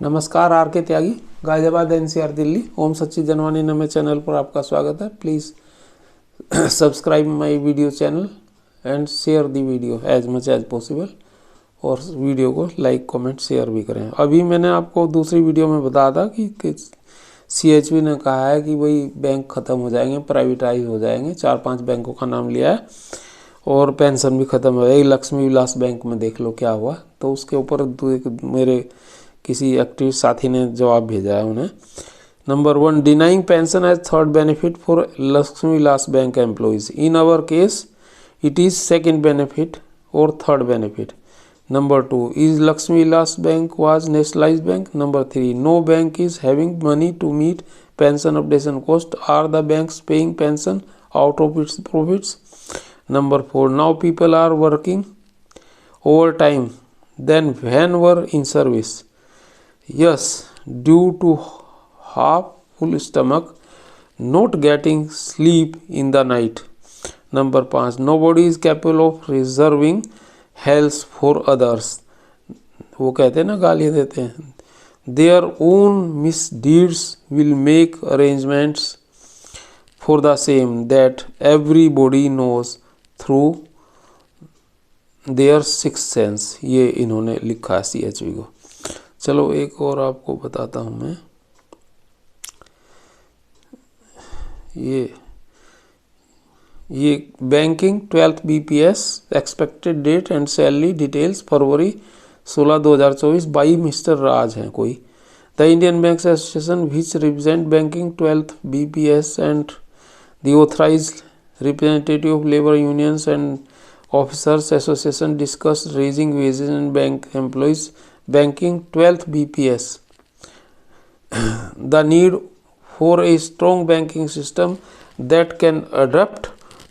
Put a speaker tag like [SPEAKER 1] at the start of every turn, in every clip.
[SPEAKER 1] नमस्कार, R K. Tyagi, Ghaziabad NCR Delhi. Om Sachchi Janvani नमे channel पर आपका स्वागत है। Please subscribe my video channel and share the video as much as possible, और वीडियो को लाइक कमेंट शेयर भी करें। अभी मैंने आपको दूसरी वीडियो में बताया था कि CHV ने कहा है कि भाई बैंक ख़त्म हो जाएंगे, प्राइवेटाइज हो जाएंगे। 4-5 बैंकों का नाम लिया है और पेंशन भी ख़त्म हो जाएगी। लक्ष्मी विलास बैंक में देख लो क्या हुआ। तो उसके ऊपर मेरे किसी एक्टिव साथी ने जवाब भेजा है उन्हें। Number 1, denying pension as third benefit for Lakshmi Vilas bank employees. In our case it is second benefit और third benefit. Number 2, is Lakshmi Vilas Bank was nationalized bank? Number 3, no bank is having money to meet pension updation cost. Are the banks paying pension out of its profits? Number 4, now people are working overtime than when were in service. Yes, due to half full stomach, not getting sleep in the night. Number 5, nobody is capable of reserving health for others. वो कहते हैं ना, गाली देते हैं। Their own misdeeds will make arrangements for the same that everybody knows through their sixth sense. ये इन्होंने लिखा है CHV को। चलो एक और आपको बताता हूँ मैं। ये banking 12th BPS expected date and salary details February 16 2024 by mister Raj हैं कोई। The Indian Banks Association which represent banking 12th BPS and the authorised representative of labour unions and officers association discuss raising wages and bank employees banking 12th BPS the need for a strong banking system that can adapt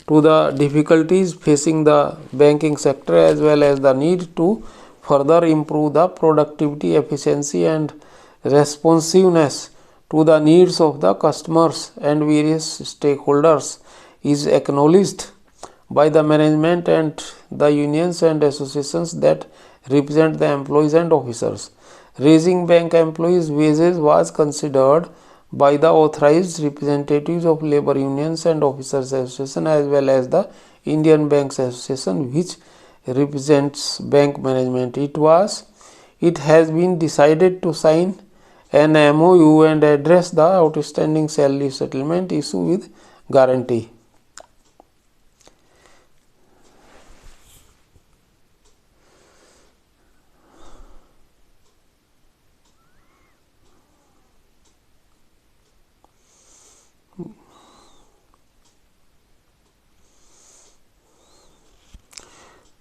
[SPEAKER 1] to the difficulties facing the banking sector, as well as the need to further improve the productivity, efficiency and responsiveness to the needs of the customers and various stakeholders, is acknowledged by the management and the unions and associations that represent the employees and officers. Raising bank employees' wages was considered by the authorized representatives of labor unions and officers association, as well as the Indian Banks Association, which represents bank management. It has been decided to sign an MOU and address the outstanding salary settlement issue with guarantee.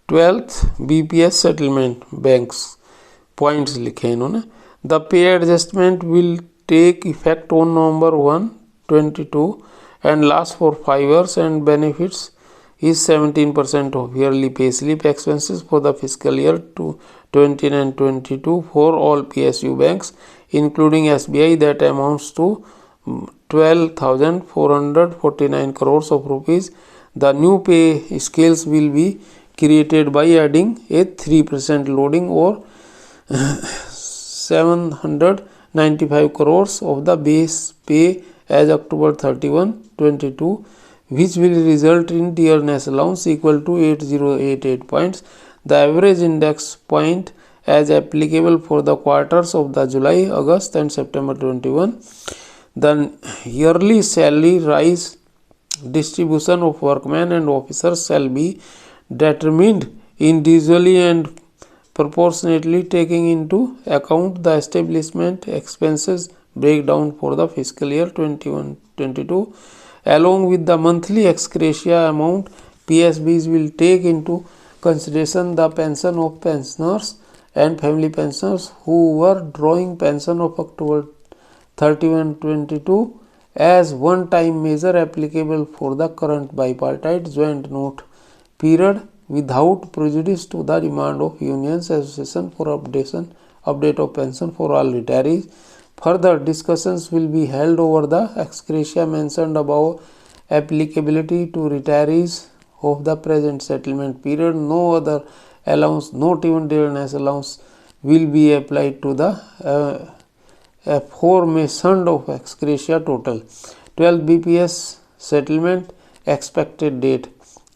[SPEAKER 1] Twelfth BPS settlement banks points लिखे इन्होंने। The pay adjustment will take effect on November 1, 2022 and last for 5 years and benefits is 17% of yearly pay slip expenses for the fiscal year 2021-22 for all PSU banks, including SBI, that amounts to 12,449 crores of rupees. The new pay scales will be created by adding a 3% loading or 795 crores of the base pay as October 31, 2022, which will result in dearness allowance equal to 8088 points. The average index point as applicable for the quarters of the July, August and September 21. The yearly salary rise distribution of workmen and officers shall be determined individually and proportionately, taking into account the establishment expenses breakdown for the fiscal year 21-22, along with the monthly ex gratia amount. PSBs will take into consideration the pension of pensioners and family pensioners who were drawing pension of October 31, 2022 as one-time measure applicable for the current bipartite joint note period, without prejudice to the demand of unions association for update of pension for all retirees. Further discussions will be held over the ex gratia mentioned above applicability to retirees of the present settlement period. No other allowance, not even dearness allowance, will be applied to the aforementioned of ex gratia total. 12 BPS settlement expected date.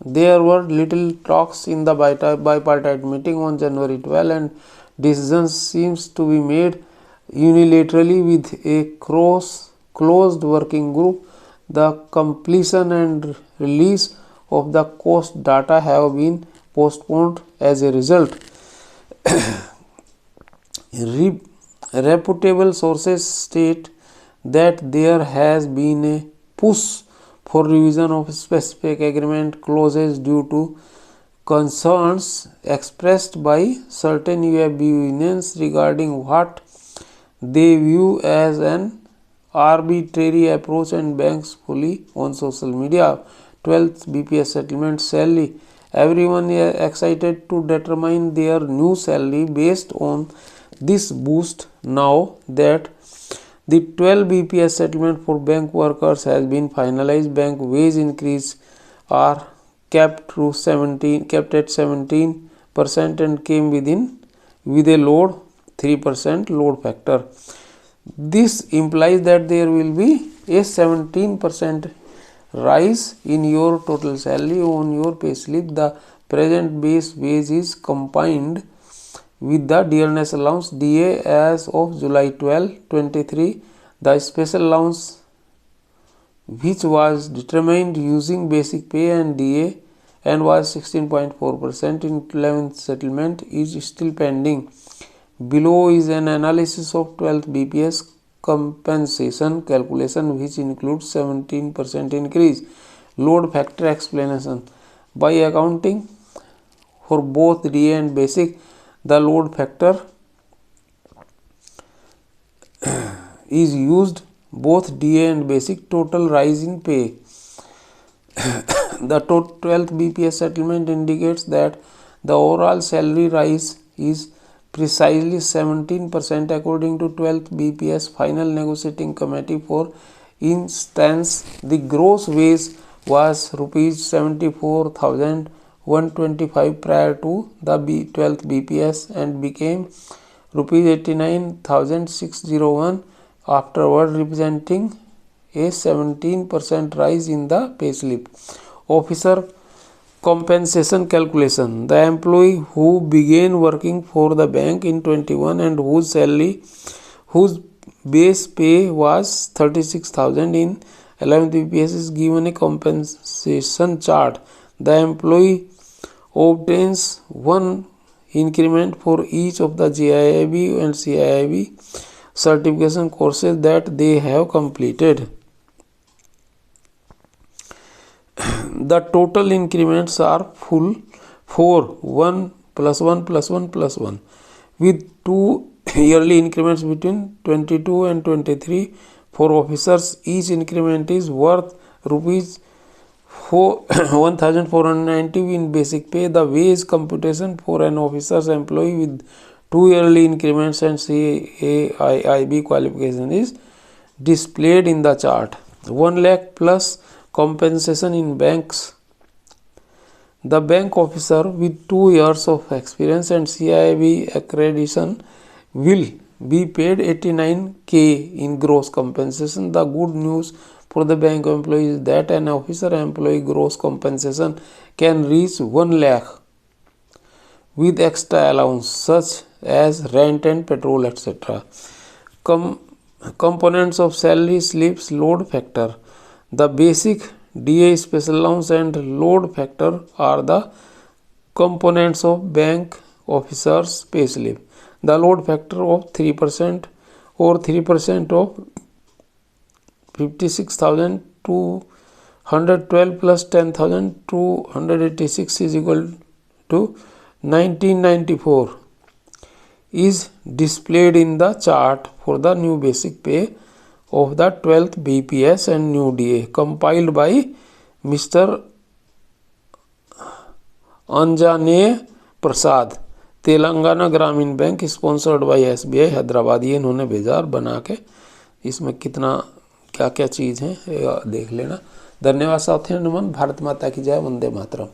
[SPEAKER 1] There were little talks in the bipartite meeting on January 12 and decisions seems to be made unilaterally with a closed working group. The completion and release of the cost data have been postponed as a result. Reputable sources state that there has been a push for revision of specific agreement clauses due to concerns expressed by certain UFB unions regarding what they view as an arbitrary approach and banks fully on social media. 12th BPS settlement salary. Everyone is excited to determine their new salary based on this boost. Now that the 12 BPS settlement for bank workers has been finalized, bank wage increase are kept at 17% and came with a load 3% load factor. This implies that there will be a 17% rise in your total salary on your payslip. The present base wage is combined with the dearness allowance DA as of July 12, 23. The special allowance, which was determined using basic pay and DA and was 16.4% in 11th settlement, is still pending. Below is an analysis of 12th BPS compensation calculation, which includes 17% increase. Load factor explanation. By accounting for both DA and basic, the load factor is used. Both DA and basic total rise in pay. The 12th BPS settlement indicates that the overall salary rise is precisely 17% according to 12th BPS final negotiating committee. For instance, the gross wage was rupees 74,125 prior to the 12th BPS and became rupees 89,601 afterward, representing a 17% rise in the payslip. Officer compensation calculation. The employee who began working for the bank in 21 and whose base pay was 36,000 in 11th BPS is given a compensation chart. The employee obtains one increment for each of the JIIB and CIIB certification courses that they have completed. The total increments are full 1 plus 1 plus 1 plus 1 with 2 yearly increments between 22 and 23. For officers, each increment is worth rupees 1,490 in basic pay. The wage computation for an officer's employee with 2 yearly increments and CAIIB qualification is displayed in the chart. 1 lakh plus compensation in banks. The bank officer with 2 years of experience and CIIB accreditation will be paid 89k in gross compensation. The good news for the bank employee is that an officer employee gross compensation can reach 1 lakh with extra allowance such as rent and petrol, etc. Components of salary slips. Load factor. The basic, DA, special allowance and load factor are the components of bank officer's payslip. The load factor of 3% or 3% of 56,212 plus 10,286 is equal to 1994 is displayed in the chart for the new basic pay of the 12th BPS and new DA, compiled by Mr. Anjaneya प्रसाद, तेलंगाना ग्रामीण bank, sponsored by SBI Hyderabad. ये इन्होंने भेजा और बना के इसमें कितना क्या क्या चीज़ है देख लेना। धन्यवाद साथियों। नमन। भारत माता की जय। वंदे मातरम।